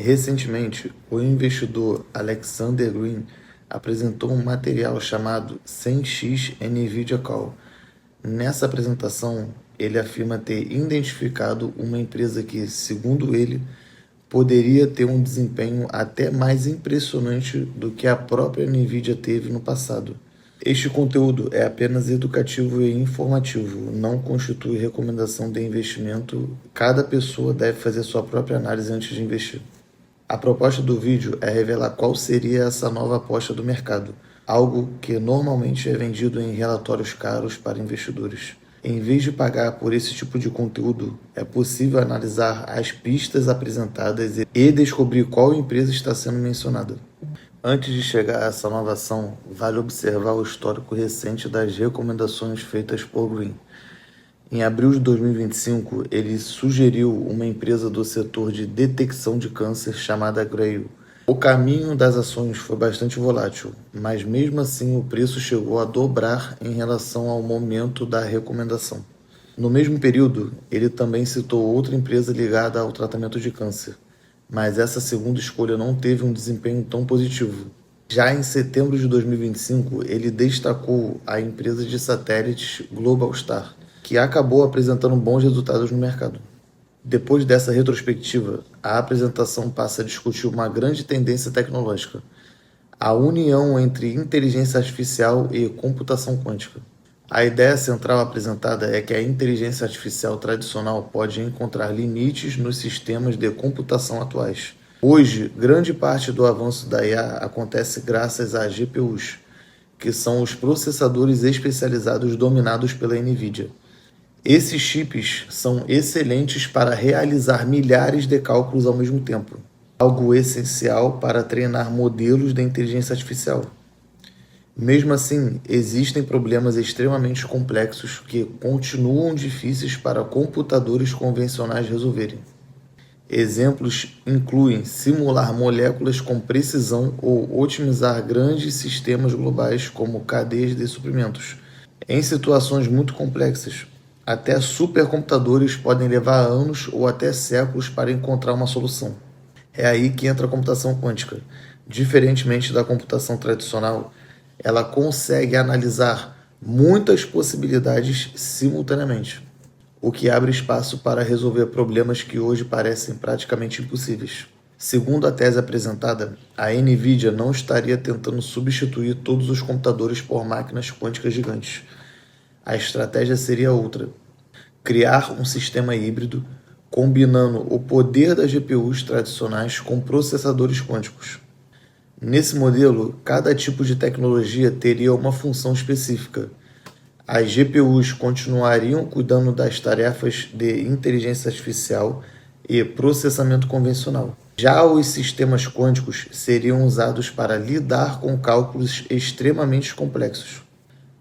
Recentemente, o investidor Alexander Green apresentou um material chamado 100x NVIDIA Call. Nessa apresentação, ele afirma ter identificado uma empresa que, segundo ele, poderia ter um desempenho até mais impressionante do que a própria NVIDIA teve no passado. Este conteúdo é apenas educativo e informativo, não constitui recomendação de investimento. Cada pessoa deve fazer sua própria análise antes de investir. A proposta do vídeo é revelar qual seria essa nova aposta do mercado, algo que normalmente é vendido em relatórios caros para investidores. Em vez de pagar por esse tipo de conteúdo, é possível analisar as pistas apresentadas e descobrir qual empresa está sendo mencionada. Antes de chegar a essa nova ação, vale observar o histórico recente das recomendações feitas por Green. Em abril de 2025, ele sugeriu uma empresa do setor de detecção de câncer chamada Grail. O caminho das ações foi bastante volátil, mas mesmo assim o preço chegou a dobrar em relação ao momento da recomendação. No mesmo período, ele também citou outra empresa ligada ao tratamento de câncer, mas essa segunda escolha não teve um desempenho tão positivo. Já em setembro de 2025, ele destacou a empresa de satélites Globalstar, que acabou apresentando bons resultados no mercado. Depois dessa retrospectiva, a apresentação passa a discutir uma grande tendência tecnológica: a união entre inteligência artificial e computação quântica. A ideia central apresentada é que a inteligência artificial tradicional pode encontrar limites nos sistemas de computação atuais. Hoje, grande parte do avanço da IA acontece graças a GPUs, que são os processadores especializados dominados pela NVIDIA. Esses chips são excelentes para realizar milhares de cálculos ao mesmo tempo, algo essencial para treinar modelos de inteligência artificial. Mesmo assim, existem problemas extremamente complexos que continuam difíceis para computadores convencionais resolverem. Exemplos incluem simular moléculas com precisão ou otimizar grandes sistemas globais como cadeias de suprimentos. Em situações muito complexas, até supercomputadores podem levar anos ou até séculos para encontrar uma solução. É aí que entra a computação quântica. Diferentemente da computação tradicional, ela consegue analisar muitas possibilidades simultaneamente, o que abre espaço para resolver problemas que hoje parecem praticamente impossíveis. Segundo a tese apresentada, a NVIDIA não estaria tentando substituir todos os computadores por máquinas quânticas gigantes. A estratégia seria outra: criar um sistema híbrido, combinando o poder das GPUs tradicionais com processadores quânticos. Nesse modelo, cada tipo de tecnologia teria uma função específica. As GPUs continuariam cuidando das tarefas de inteligência artificial e processamento convencional. Já os sistemas quânticos seriam usados para lidar com cálculos extremamente complexos.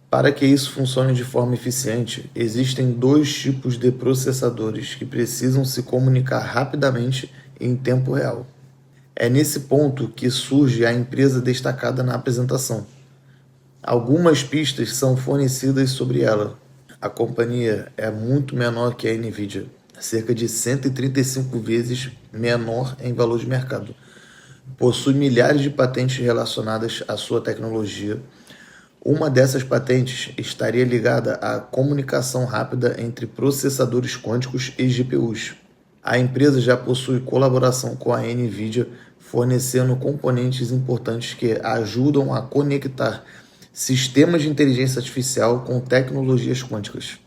Para que isso funcione de forma eficiente, existem dois tipos de processadores que precisam se comunicar rapidamente em tempo real. É nesse ponto que surge a empresa destacada na apresentação. Algumas pistas são fornecidas sobre ela. A companhia é muito menor que a NVIDIA, cerca de 135 vezes menor em valor de mercado. Possui milhares de patentes relacionadas à sua tecnologia. Uma dessas patentes estaria ligada à comunicação rápida entre processadores quânticos e GPUs. A empresa já possui colaboração com a NVIDIA, fornecendo componentes importantes que ajudam a conectar sistemas de inteligência artificial com tecnologias quânticas.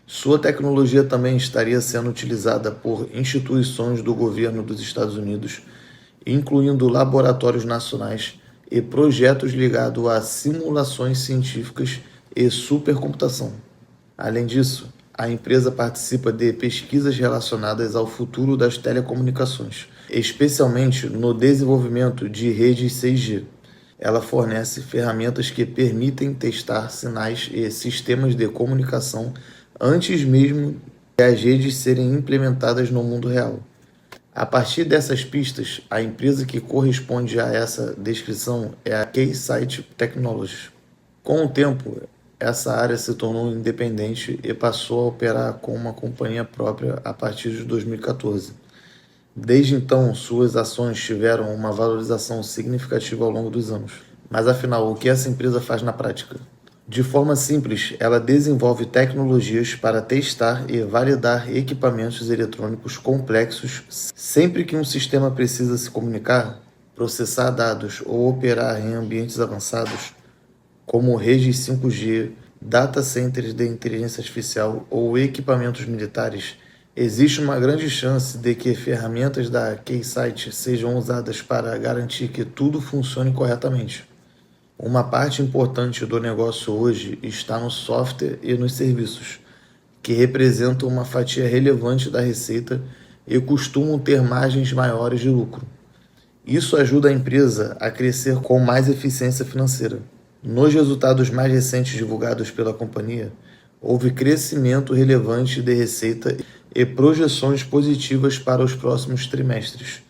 Sua tecnologia também estaria sendo utilizada por instituições do governo dos Estados Unidos, incluindo laboratórios nacionais e projetos ligados a simulações científicas e supercomputação. Além disso, a empresa participa de pesquisas relacionadas ao futuro das telecomunicações, especialmente no desenvolvimento de redes 6G. Ela fornece ferramentas que permitem testar sinais e sistemas de comunicação antes mesmo de as redes serem implementadas no mundo real. A partir dessas pistas, a empresa que corresponde a essa descrição é a Keysight Technologies. Com o tempo, essa área se tornou independente e passou a operar com uma companhia própria a partir de 2014. Desde então, suas ações tiveram uma valorização significativa ao longo dos anos. Mas afinal, o que essa empresa faz na prática? De forma simples, ela desenvolve tecnologias para testar e validar equipamentos eletrônicos complexos sempre que um sistema precisa se comunicar, processar dados ou operar em ambientes avançados, como redes 5G, data centers de inteligência artificial ou equipamentos militares. Existe uma grande chance de que ferramentas da Keysight sejam usadas para garantir que tudo funcione corretamente. Uma parte importante do negócio hoje está no software e nos serviços, que representam uma fatia relevante da receita e costumam ter margens maiores de lucro. Isso ajuda a empresa a crescer com mais eficiência financeira. Nos resultados mais recentes divulgados pela companhia, houve crescimento relevante de receita e projeções positivas para os próximos trimestres.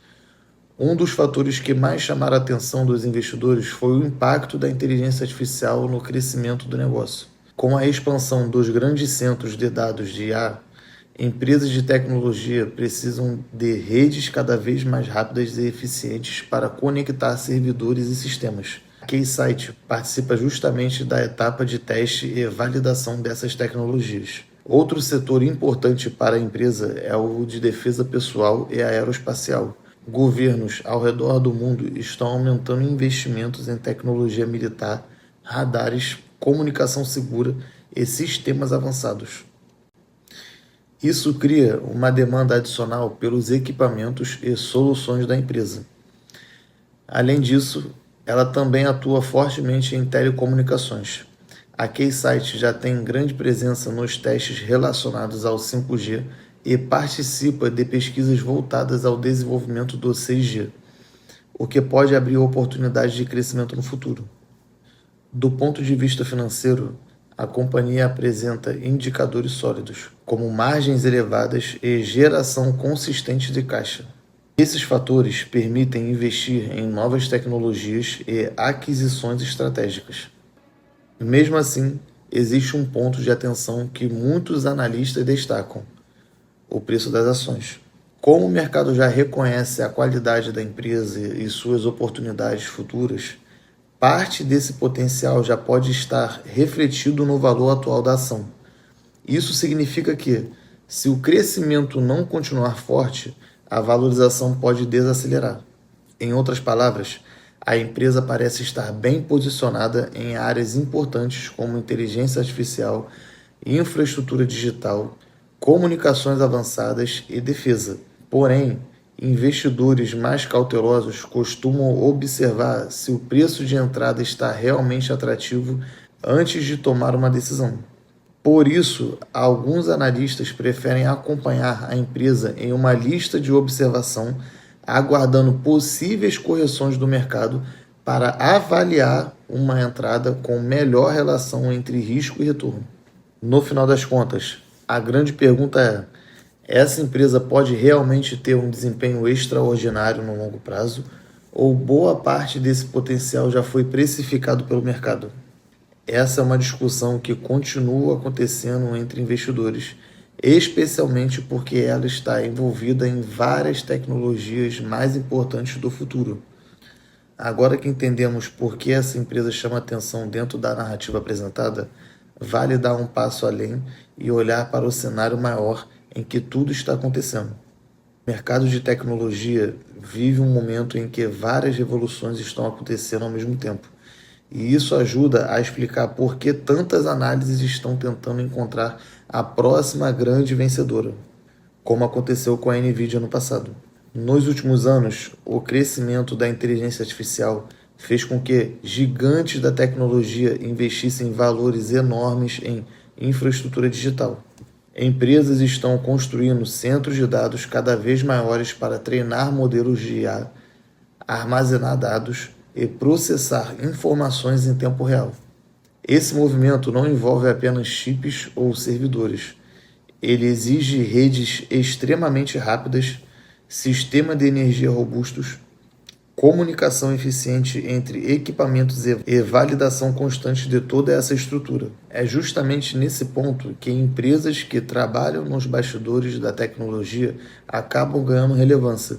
Um dos fatores que mais chamaram a atenção dos investidores foi o impacto da inteligência artificial no crescimento do negócio. Com a expansão dos grandes centros de dados de IA, empresas de tecnologia precisam de redes cada vez mais rápidas e eficientes para conectar servidores e sistemas. A Keysight participa justamente da etapa de teste e validação dessas tecnologias. Outro setor importante para a empresa é o de defesa pessoal e aeroespacial. Governos ao redor do mundo estão aumentando investimentos em tecnologia militar, radares, comunicação segura e sistemas avançados. Isso cria uma demanda adicional pelos equipamentos e soluções da empresa. Além disso, ela também atua fortemente em telecomunicações. A Keysight já tem grande presença nos testes relacionados ao 5G e participa de pesquisas voltadas ao desenvolvimento do 6G, o que pode abrir oportunidades de crescimento no futuro. Do ponto de vista financeiro, a companhia apresenta indicadores sólidos, como margens elevadas e geração consistente de caixa. Esses fatores permitem investir em novas tecnologias e aquisições estratégicas. Mesmo assim, existe um ponto de atenção que muitos analistas destacam: o preço das ações. Como o mercado já reconhece a qualidade da empresa e suas oportunidades futuras, parte desse potencial já pode estar refletido no valor atual da ação. Isso significa que, se o crescimento não continuar forte, a valorização pode desacelerar. Em outras palavras, a empresa parece estar bem posicionada em áreas importantes como inteligência artificial, infraestrutura digital, comunicações avançadas e defesa. Porém, investidores mais cautelosos costumam observar se o preço de entrada está realmente atrativo antes de tomar uma decisão. Por isso, alguns analistas preferem acompanhar a empresa em uma lista de observação, aguardando possíveis correções do mercado para avaliar uma entrada com melhor relação entre risco e retorno. No final das contas, a grande pergunta é: essa empresa pode realmente ter um desempenho extraordinário no longo prazo, ou boa parte desse potencial já foi precificado pelo mercado? Essa é uma discussão que continua acontecendo entre investidores, especialmente porque ela está envolvida em várias tecnologias mais importantes do futuro. Agora que entendemos por que essa empresa chama atenção dentro da narrativa apresentada, vale dar um passo além e olhar para o cenário maior em que tudo está acontecendo. O mercado de tecnologia vive um momento em que várias revoluções estão acontecendo ao mesmo tempo. E isso ajuda a explicar por que tantas análises estão tentando encontrar a próxima grande vencedora, como aconteceu com a Nvidia no passado. Nos últimos anos, o crescimento da inteligência artificial fez com que gigantes da tecnologia investissem valores enormes em infraestrutura digital. Empresas estão construindo centros de dados cada vez maiores para treinar modelos de IA, armazenar dados e processar informações em tempo real. Esse movimento não envolve apenas chips ou servidores. Ele exige redes extremamente rápidas, sistemas de energia robustos, comunicação eficiente entre equipamentos e validação constante de toda essa estrutura. É justamente nesse ponto que empresas que trabalham nos bastidores da tecnologia acabam ganhando relevância,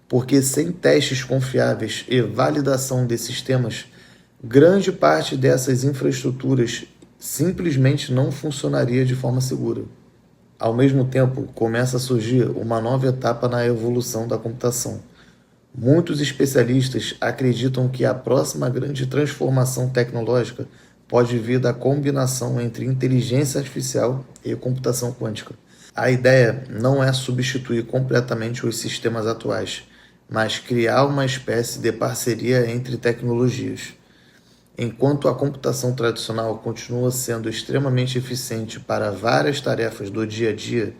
porque sem testes confiáveis e validação de sistemas, grande parte dessas infraestruturas simplesmente não funcionaria de forma segura. Ao mesmo tempo, começa a surgir uma nova etapa na evolução da computação. Muitos especialistas acreditam que a próxima grande transformação tecnológica pode vir da combinação entre inteligência artificial e computação quântica. A ideia não é substituir completamente os sistemas atuais, mas criar uma espécie de parceria entre tecnologias. Enquanto a computação tradicional continua sendo extremamente eficiente para várias tarefas do dia a dia,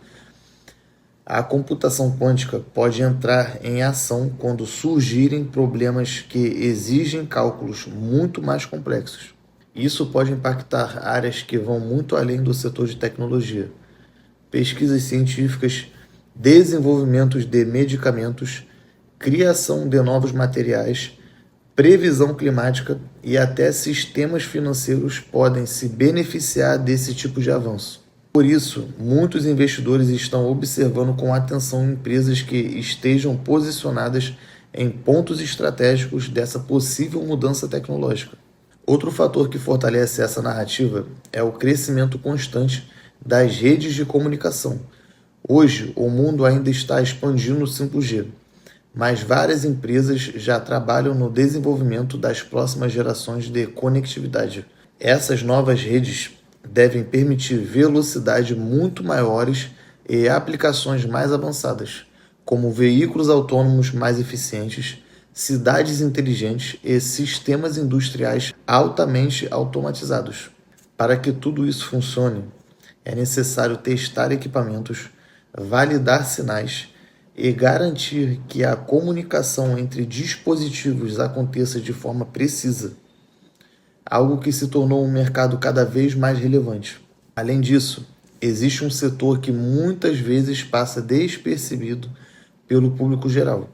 a computação quântica pode entrar em ação quando surgirem problemas que exigem cálculos muito mais complexos. Isso pode impactar áreas que vão muito além do setor de tecnologia. Pesquisas científicas, desenvolvimento de medicamentos, criação de novos materiais, previsão climática e até sistemas financeiros podem se beneficiar desse tipo de avanço. Por isso, muitos investidores estão observando com atenção empresas que estejam posicionadas em pontos estratégicos dessa possível mudança tecnológica. Outro fator que fortalece essa narrativa é o crescimento constante das redes de comunicação. Hoje, o mundo ainda está expandindo o 5G, mas várias empresas já trabalham no desenvolvimento das próximas gerações de conectividade. Essas novas redes devem permitir velocidades muito maiores e aplicações mais avançadas, como veículos autônomos mais eficientes, cidades inteligentes e sistemas industriais altamente automatizados. Para que tudo isso funcione, é necessário testar equipamentos, validar sinais e garantir que a comunicação entre dispositivos aconteça de forma precisa, algo que se tornou um mercado cada vez mais relevante. Além disso, existe um setor que muitas vezes passa despercebido pelo público geral,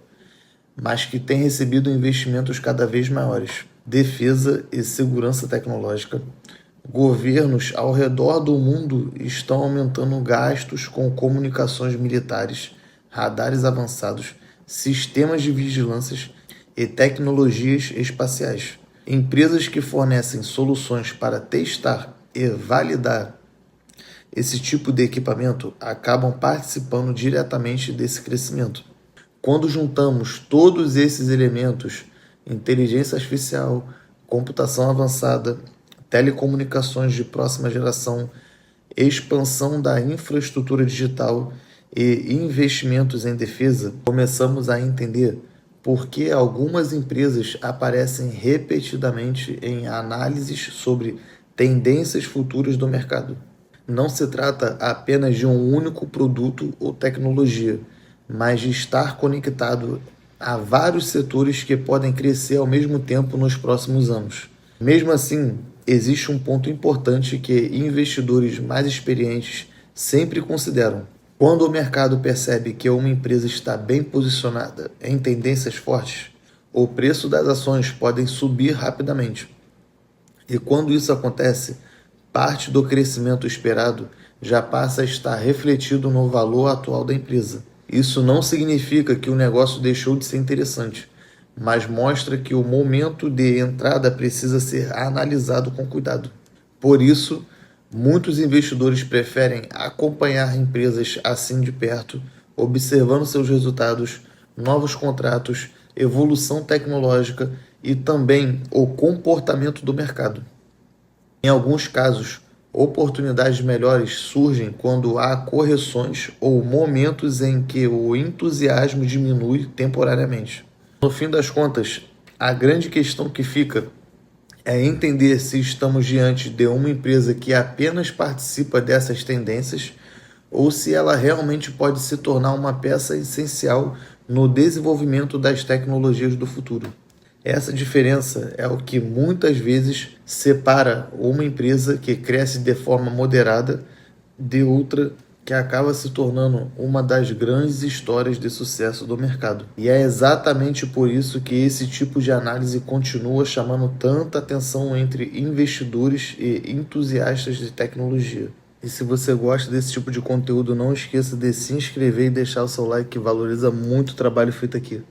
mas que tem recebido investimentos cada vez maiores: defesa e segurança tecnológica. Governos ao redor do mundo estão aumentando gastos com comunicações militares, radares avançados, sistemas de vigilância e tecnologias espaciais. Empresas que fornecem soluções para testar e validar esse tipo de equipamento acabam participando diretamente desse crescimento. Quando juntamos todos esses elementos, inteligência artificial, computação avançada, telecomunicações de próxima geração, expansão da infraestrutura digital e investimentos em defesa, começamos a entender por que algumas empresas aparecem repetidamente em análises sobre tendências futuras do mercado. Não se trata apenas de um único produto ou tecnologia, mas de estar conectado a vários setores que podem crescer ao mesmo tempo nos próximos anos. Mesmo assim, existe um ponto importante que investidores mais experientes sempre consideram. Quando o mercado percebe que uma empresa está bem posicionada em tendências fortes, o preço das ações pode subir rapidamente. E quando isso acontece, parte do crescimento esperado já passa a estar refletido no valor atual da empresa. Isso não significa que o negócio deixou de ser interessante, mas mostra que o momento de entrada precisa ser analisado com cuidado. Por isso, muitos investidores preferem acompanhar empresas assim de perto, observando seus resultados, novos contratos, evolução tecnológica e também o comportamento do mercado. Em alguns casos, oportunidades melhores surgem quando há correções ou momentos em que o entusiasmo diminui temporariamente. No fim das contas, a grande questão que fica é entender se estamos diante de uma empresa que apenas participa dessas tendências ou se ela realmente pode se tornar uma peça essencial no desenvolvimento das tecnologias do futuro. Essa diferença é o que muitas vezes separa uma empresa que cresce de forma moderada de outra que acaba se tornando uma das grandes histórias de sucesso do mercado. E é exatamente por isso que esse tipo de análise continua chamando tanta atenção entre investidores e entusiastas de tecnologia. E se você gosta desse tipo de conteúdo, não esqueça de se inscrever e deixar o seu like, que valoriza muito o trabalho feito aqui.